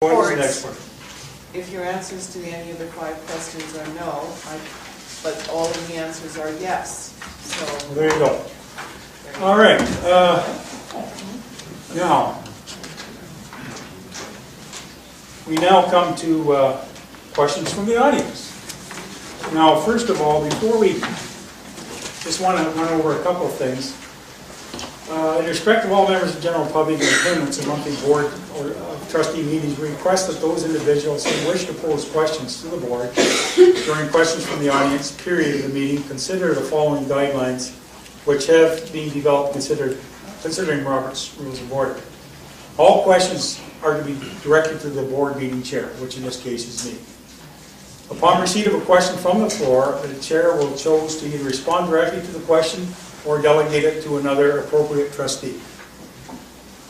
What is the next one? If your answers to any of the 5 questions are no, but all of the answers are yes, so. Well, there you go. All right. Now, we now come to questions from the audience. Now, first of all, before we just want to run over a couple of things. In respect of all members of the general public in attendance at monthly board or trustee meetings, we request that those individuals who wish to pose questions to the board during questions from the audience period of the meeting consider the following guidelines which have been developed considering Robert's Rules of Order. All questions are to be directed to the board meeting chair, which in this case is me. Upon receipt of a question from the floor, the chair will choose to either respond directly to the question or delegate it to another appropriate trustee.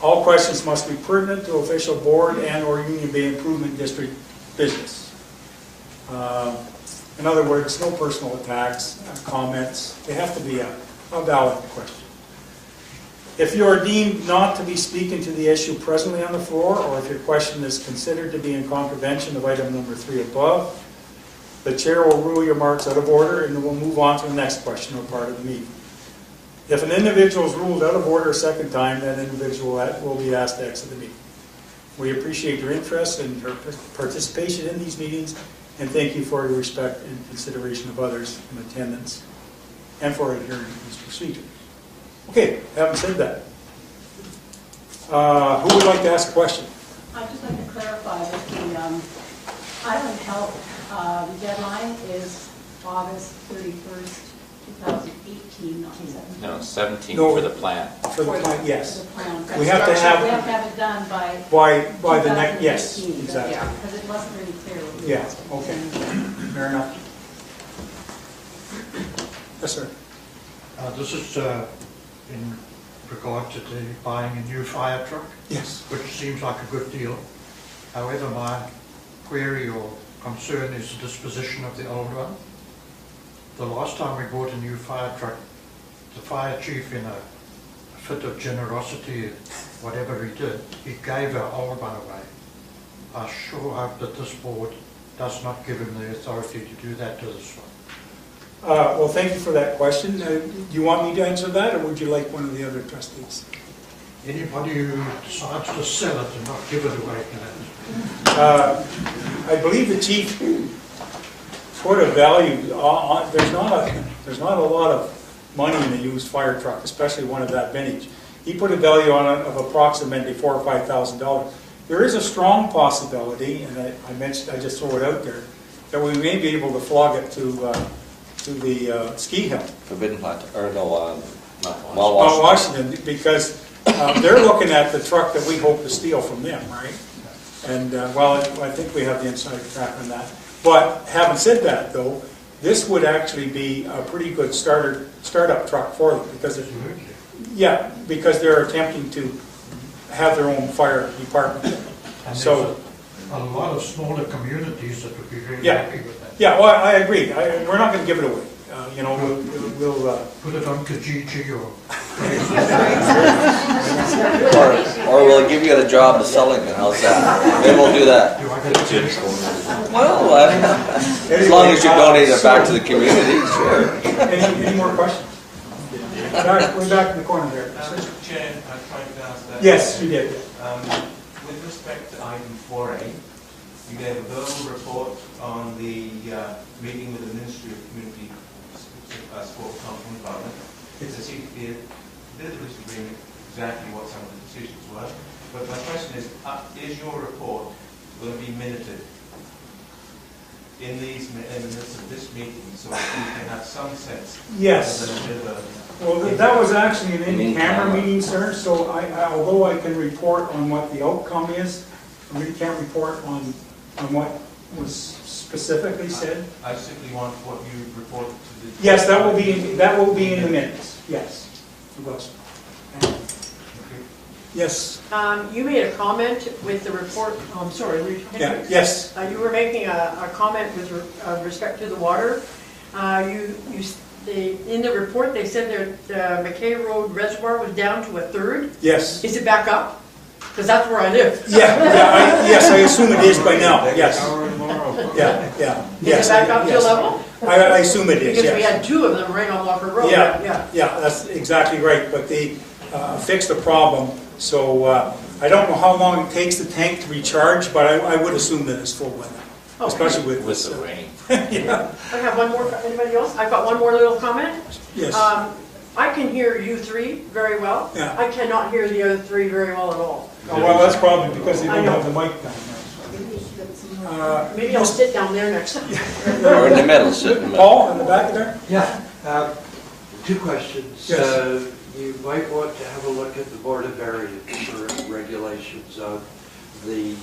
All questions must be pertinent to official board and or Union Bay Improvement District business. In other words, no personal attacks, comments. They have to be a valid question. If you are deemed not to be speaking to the issue presently on the floor, or if your question is considered to be in contravention of item number 3 above, the chair will rule your remarks out of order and we'll move on to the next question or part of the meeting. If an individual is ruled out of order a second time, that individual will be asked to exit the meeting. We appreciate your interest and your participation in these meetings, and thank you for your respect and consideration of others in attendance and for adhering to these procedures. Okay, having said that, who would like to ask a question? I'd just like to clarify that the Island Health deadline is August 31st, 2018, not 17. No, 17 No, for the plan. For the plan, yes. For the plan. We have to have it done by the next, yes, exactly. Because it wasn't really clear. Yeah, okay, fair enough. Yes, sir. This is in regard to the buying a new fire truck. Yes. Which seems like a good deal. However, my query or concern is the disposition of the old one. The last time we bought a new fire truck, the fire chief, in a fit of generosity, whatever he did, he gave our old one away. I sure hope that this board does not give him the authority to do that to this one. Well, thank you for that question. Do you want me to answer that, or would you like one of the other trustees? Anybody who decides to sell it and not give it away can. I believe the chief put a value on. There's not a lot of money in a used fire truck, especially one of that vintage. He put a value on it of approximately $4,000 or $5,000. There is a strong possibility, and I just throw it out there, that we may be able to flog it to the ski hill. Forbidden Plant, or no, not Washington, because they're looking at the truck that we hope to steal from them, right? And well, I think we have the inside track on that. But having said that, though, this would actually be a pretty good startup truck for them, because because they're attempting to have their own fire department. And so a lot of smaller communities that would be really happy with that. Yeah, well, I agree. We're not going to give it away. You know, we'll put it on Kijiji or we'll give you a job of selling it. How's that? Maybe we'll do that. Well, as long as you donate it back to the community, sure. Any more questions? We're back in the corner there. Mr. Chair, I tried to ask that. Yes, you did. With respect to item 4A, you gave a verbal report on the meeting with the Ministry of Community Sport, Culture and Environment. There seemed to be a bit of disagreement exactly what some of the decisions were. But my question is your report going to be minuted in the midst of this meeting, so we can have some sense? Yes. Well, that was actually an in-camera meeting, sir, so although I can report on what the outcome is, I really can't report on what was specifically said. I simply want what you reported to the... Yes, that will be in the minutes, yes. It was. Yes. You made a comment with the report. Oh, I'm sorry. Yeah. Yes. You were making a comment with respect to the water. In the report, they said that the McKay Road Reservoir was down to 1/3. Yes. Is it back up? because that's where I live. Yes, I assume it is by now, yes. Yeah. Is Yes, it back up to yes. level? I assume it is, Because we yes. had two of them right on Walker Road. Yeah, that's exactly right, but they fixed the problem, so I don't know how long it takes the tank to recharge, but I would assume that it's full weather, especially with this. the rain. Yeah, I have one more, anybody else? I've got one more little comment. yes. I can hear you three very well. Yeah. I cannot hear the other three very well at all. Oh, well, that's probably because they I don't know. have the mic down there. Maybe I'll sit down there next time. Or in the middle, sit in the middle. Paul, in the back there? Yeah, two questions. Yes. You might want to have a look at the Board of Variance for regulations on the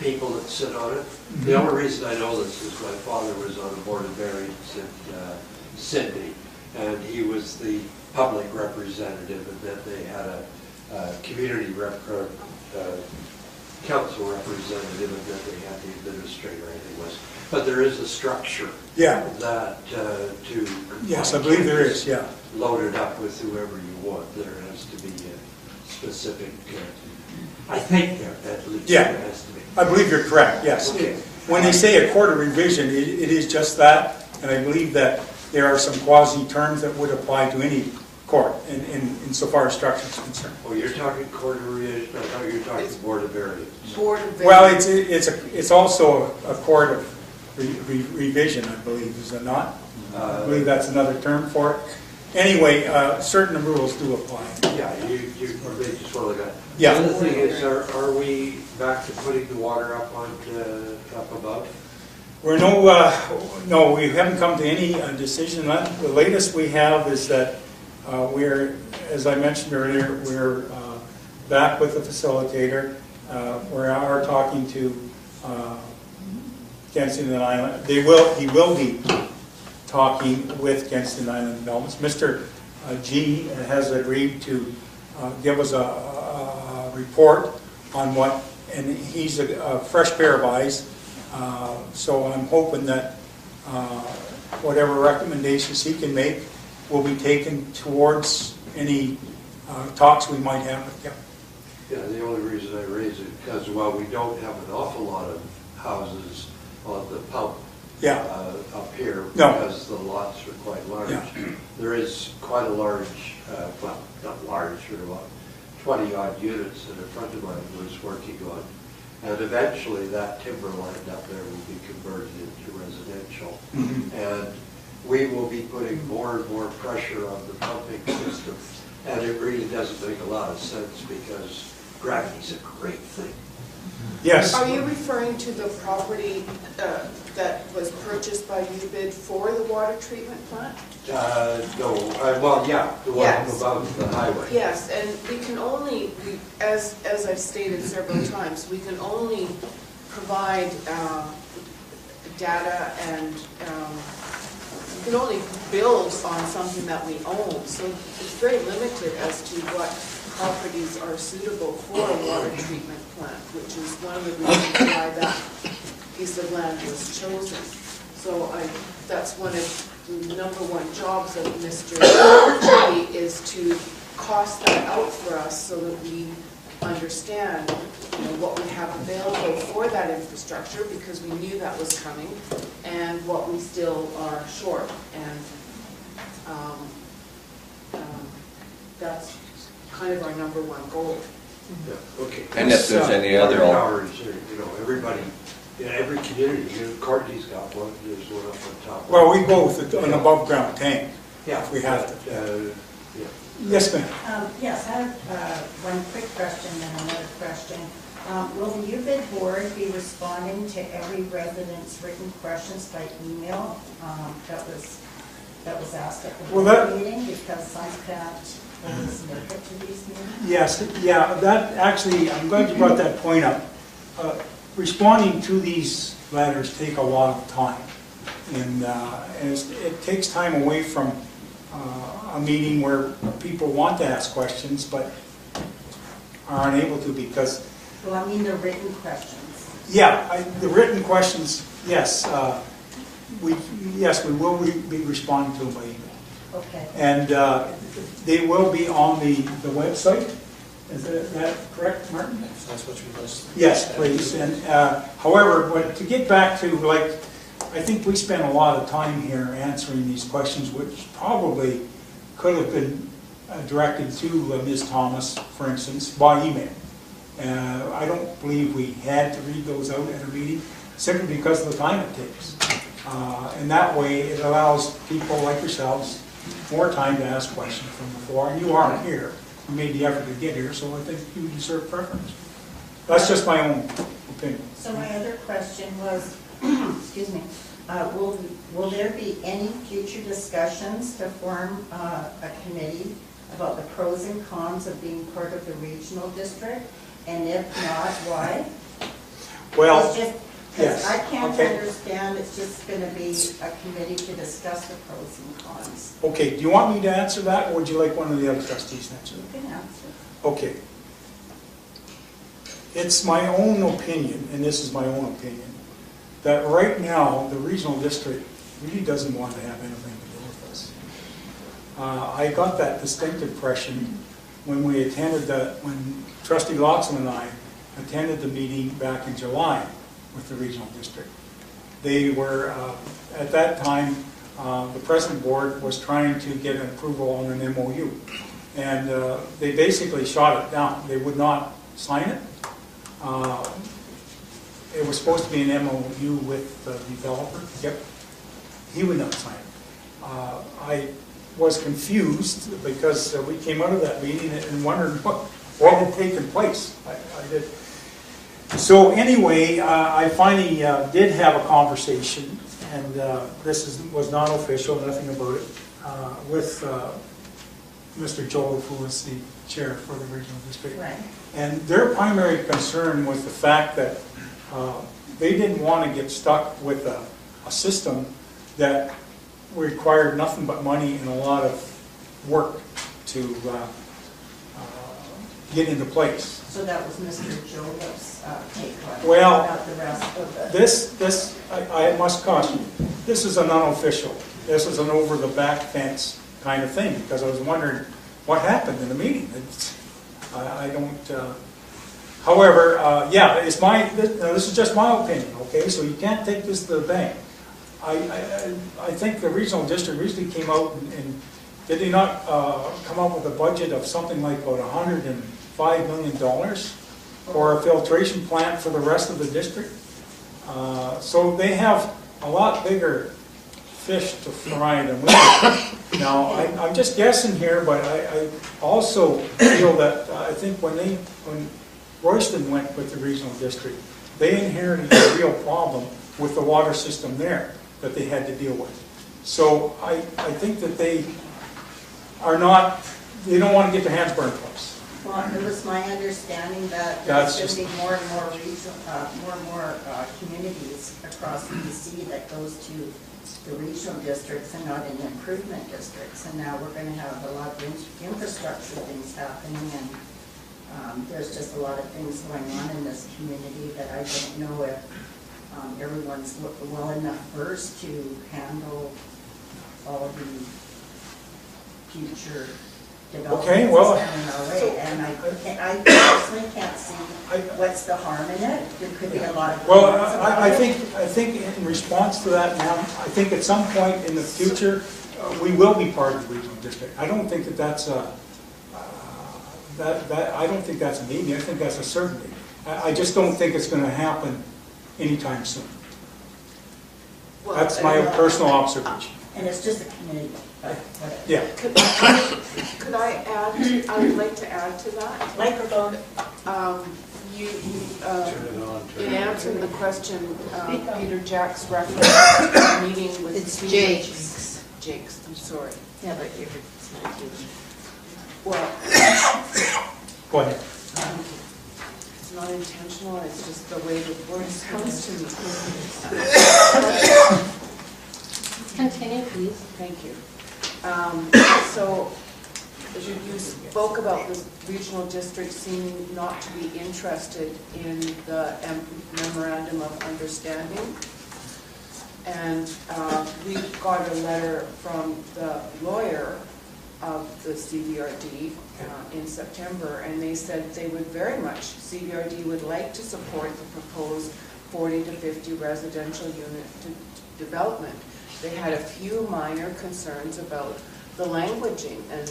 people that sit on it. The only reason I know this is my father was on the Board of Variance in Sydney, and he was the public representative, and then they had a community council representative, and then they had the administrator, I think it was. But there is a structure Yeah, that to yes, I believe there is, yeah. load it up with whoever you want. There has to be a specific, I think there at least Yeah. there has to be. I believe you're correct, yes. Okay. When they say a court of revision, it is just that, and I believe that there are some quasi-terms that would apply to any court insofar as structure is concerned. Oh, you're talking court of revision, I thought you were talking Board of Variance. Board of Well, Variance. it's also a court of revision, I believe, is it not? I believe that's another term for it. Anyway, certain rules do apply. Yeah, you they just want to look at. Yeah. The other thing is, are we back to putting the water up on, up above? We're no, we haven't come to any decision. The latest we have is that we're, as I mentioned earlier, we're back with the facilitator. We are talking to Kensington Island. He will be talking with Kensington Island Developments. Mr. G has agreed to give us a report on what, and he's a fresh pair of eyes. So I'm hoping that whatever recommendations he can make will be taken towards any talks we might have with him. Yeah, the only reason I raise it, because while we don't have an awful lot of houses on the pump Yeah, up here, No. because the lots are quite large, Yeah. there is quite a large, well, not large, there are about 20-odd units that a friend of mine was working on. And eventually that timberland up there will be converted into residential. And we will be putting more and more pressure on the pumping system. And it really doesn't make a lot of sense because gravity's a great thing. yes. Are you referring to the property that was purchased by UBID for the water treatment plant? No, well, yeah, the one Yes. above the highway. Yes, and we can only, as I've stated several times, we can only provide data and we can only build on something that we own. So it's very limited as to what properties are suitable for a water treatment plant, which is one of the reasons why that piece of land was chosen. So that's one of the number one jobs of Mr. G is to cost that out for us so that we understand, what we have available for that infrastructure, because we knew that was coming, and what we still are short. And that's kind of our number one goal. Yeah, okay. And if there's any other, Water towers, everybody, every community, Courtney's got one, there's one up on top. Well, we go with an above ground tank. Yeah. if we have to. Yes, ma'am. Yes, I have one quick question and another question. Will the UBID board be responding to every resident's written questions by email that was asked at the Well, board meeting? Because I can't always make it to these meetings. Yes, yeah, that actually, I'm glad you brought that point up. Responding to these letters take a lot of time. And it takes time away from a meeting where people want to ask questions but are unable to because... Well, I mean the written questions. Yeah, the written questions, yes. We will be responding to them by email. Okay. And they will be on the website. Is that correct, Martin? If that's what you must. Yes, please. And however, to get back to, like, I think we spent a lot of time here answering these questions, which probably could have been directed to Ms. Thomas, for instance, by email. I don't believe we had to read those out at a meeting, simply because of the time it takes. And that way, it allows people like yourselves more time to ask questions from the floor. And you aren't here. You made the effort to get here, so I think you deserve preference. That's just my own opinion. So my other question was, excuse me, will there be any future discussions to form a committee about the pros and cons of being part of the regional district? And if not, why? Well, It's just, yes, I can't okay. understand, it's just going to be a committee to discuss the pros and cons. Okay, do you want me to answer that, or would you like one of the other trustees to answer You that? can answer. Okay. It's my own opinion, and this is my own opinion, that right now, the regional district really doesn't want to have anything to do with us. I got that distinct impression when we attended when Trustee Loxton and I attended the meeting back in July with the regional district. They were, at that time, the present board was trying to get an approval on an MOU. And they basically shot it down. They would not sign it. It was supposed to be an MOU with the developer. Yep. He would not sign it. I was confused because we came out of that meeting and wondered what had taken place. I did. So anyway, I finally did have a conversation, and this was not official, nothing about it, with Mr. Joliffe, who was the chair for the regional district. Right. And their primary concern was the fact that they didn't want to get stuck with a system that required nothing but money and a lot of work to get into place. So that was Mr. Joseph's take on it, Well, about the rest of the... This I must caution you, this is an unofficial, this is an over-the-back fence kind of thing, because I was wondering what happened in the meeting. I don't, however, yeah, it's this is just my opinion, okay, so you can't take this to the bank. I think the regional district recently came out and did they not come up with a budget of something like about $105 million for a filtration plant for the rest of the district? So they have a lot bigger fish to fry than we do. Now, I'm just guessing here, but I also feel that I think when Royston went with the regional district, they inherited a real problem with the water system there that they had to deal with. So I think that they don't want to get their hands burned twice. Well, it was my understanding that That's there's going to be more and more communities across BC that goes to the regional districts and not in improvement districts. And now we're going to have a lot of infrastructure things happening, and there's just a lot of things going on in this community that I don't know if everyone's well enough versed to handle all the future developments Okay, well, coming our way. And I personally can't see what's the harm in it. There could be a lot of... Well, I think in response to that, ma'am, I think at some point in the future, we will be part of the regional district. I don't think that that's a, I don't think that's a maybe, I think that's a certainty. I just don't think it's going to happen anytime soon. Well, That's my personal observation. And it's just a community. Whatever. Yeah. Could I add, I would like to add to that. Microphone. In answering the question, Peter Jack's reference to the meeting with... It's the Jake's. Jake's, I'm sorry. Yeah, but you're, it's not you. Well, Go ahead. it's not intentional, it's just the way the words comes to me. Continue, please. Thank you. So, you spoke about the regional district seeming not to be interested in the memorandum of understanding. And we got a letter from the lawyer of the CVRD in September, and they said they would very much, CVRD would like to support the proposed 40 to 50 residential unit development. They had a few minor concerns about the languaging and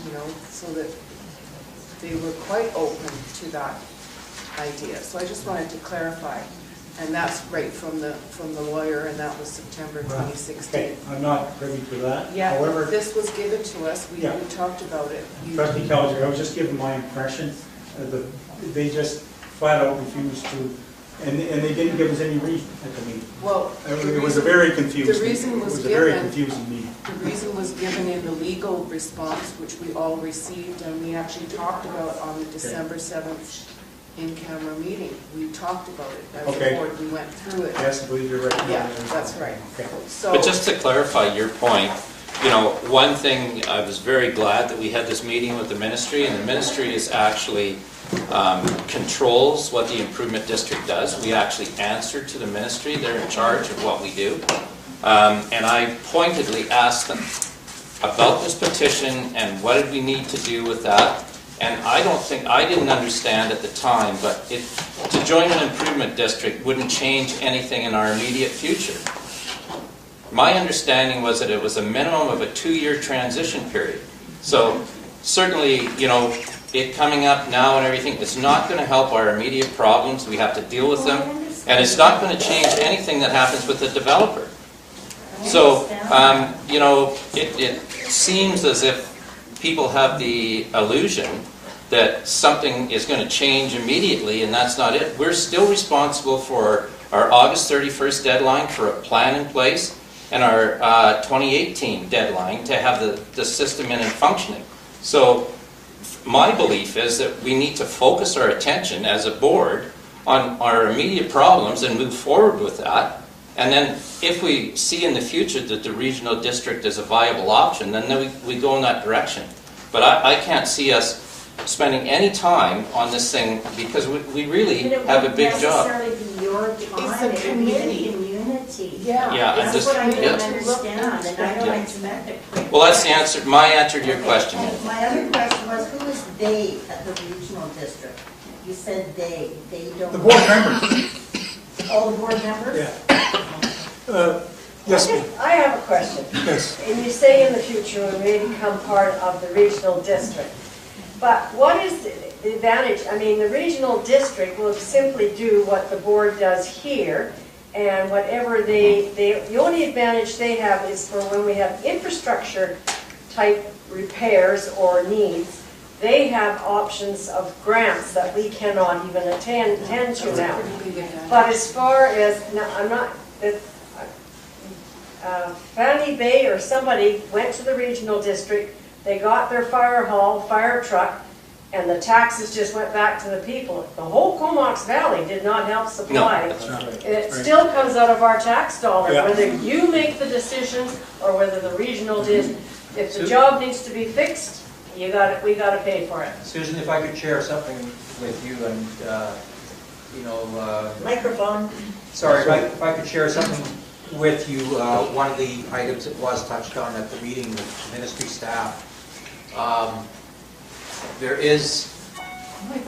you know, so that they were quite open to that idea. So I just wanted to clarify. And that's right from the lawyer, and that was September 2016. Okay, I'm not privy to that. Yeah, However, this was given to us, we Yeah. talked about it. Trustee Kelger, I was just giving my impression. They just flat out refused to, and they didn't give us any reason at the meeting. Well, It was a very confusing. the reason was It was a very given- confusing meeting. The reason was given in the legal response, which we all received, and we actually talked about on the December 7th in-camera meeting. We talked about it as a Okay. board, we went through it. Yes, I believe you're right. Yeah, that's right. Okay. So, But just to clarify your point, you know, one thing, I was very glad that we had this meeting with the ministry, and the ministry is actually controls what the improvement district does. We actually answer to the ministry. They're in charge of what we do. And I pointedly asked them about this petition and what did we need to do with that. And I didn't understand at the time, but to join an improvement district wouldn't change anything in our immediate future. My understanding was that it was a minimum of a 2-year transition period. So certainly, you know, it coming up now and everything, it's not going to help our immediate problems. We have to deal with them. And it's not going to change anything that happens with the developer. So, you know, it seems as if people have the illusion that something is going to change immediately, and that's not it. We're still responsible for our August 31st deadline for a plan in place and our 2018 deadline to have the system in and functioning. So my belief is that we need to focus our attention as a board on our immediate problems and move forward with that. And then if we see in the future that the regional district is a viable option, then we go in that direction. But I can't see us spending any time on this thing because we really have a big job. But it wouldn't necessarily be your It's time, a it would be committee. the community. Yeah. Yeah, That's what I don't yeah. understand, and I don't Yeah. expect a quick. Well, that's the answer. My answer to your question. And my other question was, who is they at the regional district? You said they don't. The board members, All the board members? yeah. Yes, ma'am. I have a question. Yes. And you say in the future we may become part of the regional district. But what is the advantage? I mean, the regional district will simply do what the board does here, and whatever the only advantage they have is for when we have infrastructure type repairs or needs, they have options of grants that we cannot even attend to now. But as far as, now, I'm not, Fannie Bay or somebody went to the regional district, they got their fire truck, and the taxes just went back to the people. The whole Comox Valley did not help supply. that's not right. And it Right. still comes out of our tax dollars, Yeah. whether you make the decisions or whether the regional did. If the job needs to be fixed, we gotta pay for it. Susan, if I could share something with you and, Microphone. sorry, if I could share something with you, one of the items that was touched on at the meeting with ministry staff. There is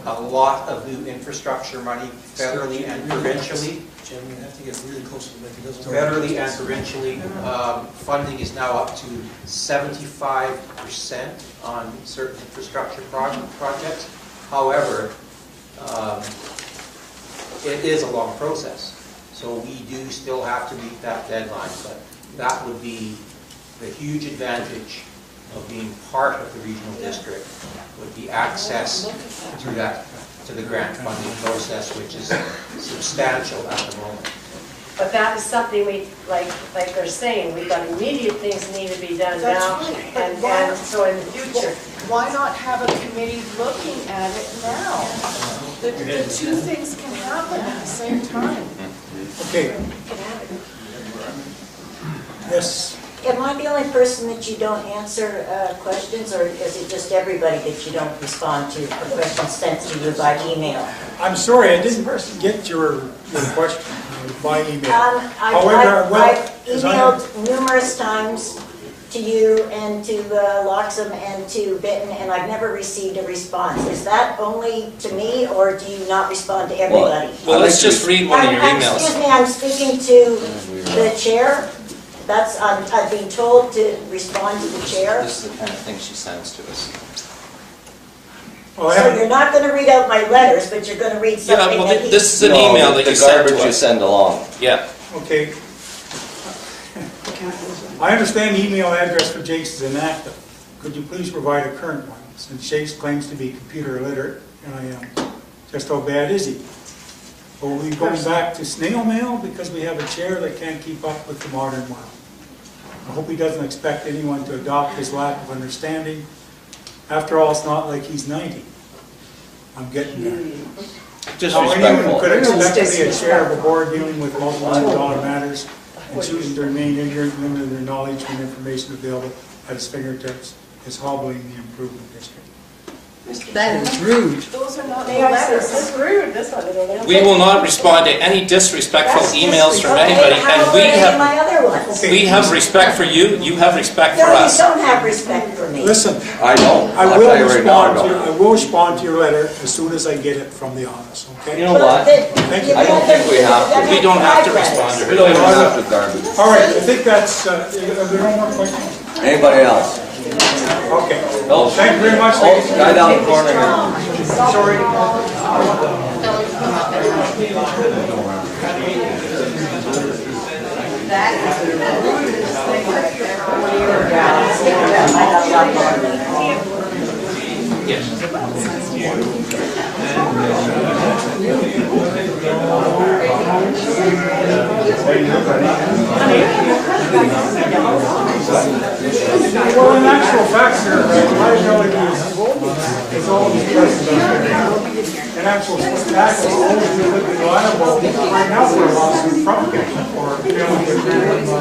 a lot of new infrastructure money federally and provincially. Jim, you have to get really close to the mic. It doesn't work. Federally and provincially, funding is now up to 75% on certain infrastructure projects. However, it is a long process, so we do still have to meet that deadline. But that would be the huge advantage of being part of the regional district, would be access to the grant funding process, which is substantial at the moment. But that is something we, like they're saying, we've got immediate things that need to be done That's now. right, but why- And so in the future. Why not have a committee looking at it now? The two things can happen at the same time. Okay. Yes. Am I the only person that you don't answer questions, or is it just everybody that you don't respond to for questions sent to you by email? I'm sorry, I didn't get your question by email. I've However, well, emailed as I have- numerous times to you and to Loxham and to Benton, and I've never received a response. Is that only to me, or do you not respond to everybody? Well, let's just read one of your Excuse emails. me, I'm speaking to the chair. That's, I've been told to respond to the chair. This is the kind of thing she sends to us. Well, I So haven't- you're not gonna read out my letters, but you're gonna read Yeah, something well, that he... this is an No, email that the you sent garbage to you us. send along. Yeah. Okay. I understand the email address for Jake's is inactive. Could you please provide a current one, since Jake's claims to be computer illiterate, and I am. Just how bad is he? Are we going back to snail mail because we have a chair that can't keep up with the modern world? I hope he doesn't expect anyone to adopt his lack of understanding. After all, it's not like he's 90. I'm getting there. Now, anyone could expect to be a chair of a board dealing with multi-million-dollar matters and choosing to remain ignorant and limited their knowledge when information available at his fingertips is hobbling the improvement district. That is rude. Those are not the They are letters. so rude, this one, they don't answer. We will not respond to any disrespectful That's emails from okay, anybody, how and we about any of have, my other ones? Okay. we have respect for you, you have respect for No, you us. don't have respect for me. Listen, I know. I I'll will tell you right now, I respond to, don't. I will respond to your letter as soon as I get it from the office, okay? You know what? Thank you. I don't think we have to. We don't have to respond to We her. don't even have to garbage. All right, I think that's, are there no more questions? Anybody else? Okay. No. Thank you very much, Oh, ladies. guy down the corner here. Sorry. Well, in actual fact, sir, liability is always present. In actual fact, it's always been liable right now for a lawsuit from him for failing to grant him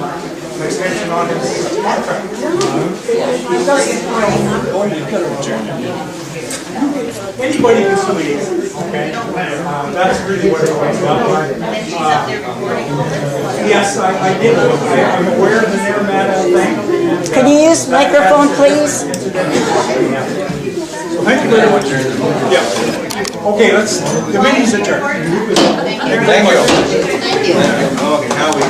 an extension on his contract. Anybody can sue you, okay? That's really what it comes down to. Yes, I did, I'm aware of the Nair Matter thing. Can you use microphone, please? So thank you very much. Yeah. Okay, let's, the meeting's adjourned. Thank you. Okay, now we